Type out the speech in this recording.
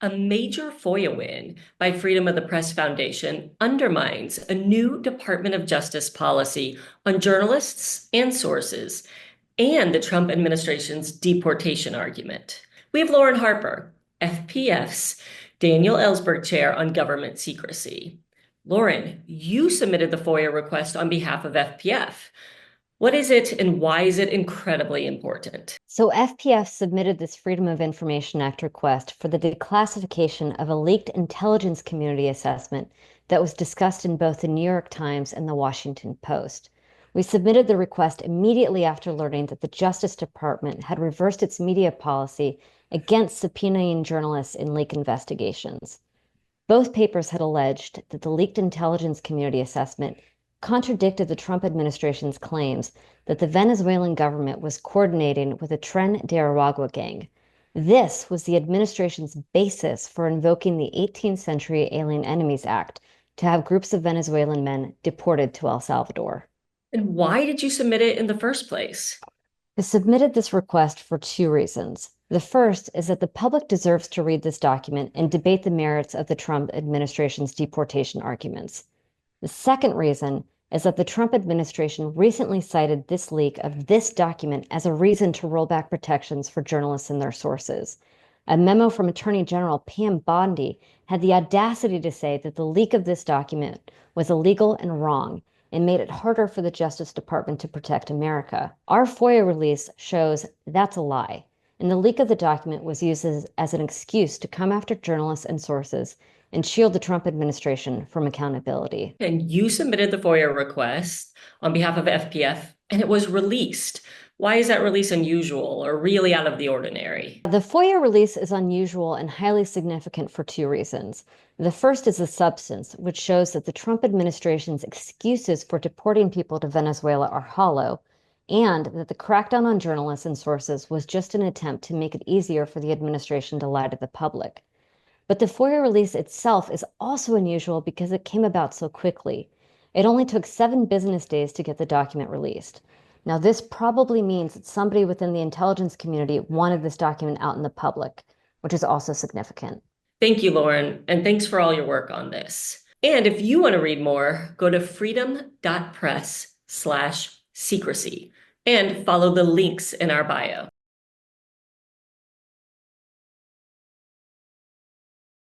A major FOIA win by Freedom of the Press Foundation undermines a new Department of Justice policy on journalists and sources and the Trump administration's deportation argument. We have Lauren Harper, FPF's Daniel Ellsberg Chair on Government Secrecy. Lauren, you submitted the FOIA request on behalf of FPF. What is it and why is it incredibly important? So FPF submitted this Freedom of Information Act request for the declassification of a leaked intelligence community assessment that was discussed in both the New York Times and the Washington Post. We submitted the request immediately after learning that the Justice Department had reversed its media policy against subpoenaing journalists in leak investigations. Both papers had alleged that the leaked intelligence community assessment contradicted the Trump administration's claims that the Venezuelan government was coordinating with the Tren de Aragua gang. This was the administration's basis for invoking the 18th Century Alien Enemies Act to have groups of Venezuelan men deported to El Salvador. And why did you submit it in the first place? I submitted this request for two reasons. The first is that the public deserves to read this document and debate the merits of the Trump administration's deportation arguments. The second reason is that the Trump administration recently cited this leak of this document as a reason to roll back protections for journalists and their sources. A memo from Attorney General Pam Bondi had the audacity to say that the leak of this document was illegal and wrong and made it harder for the Justice Department to protect America. Our FOIA release shows that's a lie, and the leak of the document was used as an excuse to come after journalists and sources and shield the Trump administration from accountability. And you submitted the FOIA request on behalf of FPF, and it was released. Why is that release unusual or really out of the ordinary? The FOIA release is unusual and highly significant for two reasons. The first is the substance, which shows that the Trump administration's excuses for deporting people to Venezuela are hollow, and that the crackdown on journalists and sources was just an attempt to make it easier for the administration to lie to the public. But the FOIA release itself is also unusual because it came about so quickly. It only took 7 business days to get the document released. Now, this probably means that somebody within the intelligence community wanted this document out in the public, which is also significant. Thank you, Lauren, and thanks for all your work on this. And if you want to read more, go to freedom.press/secrecy and follow the links in our bio.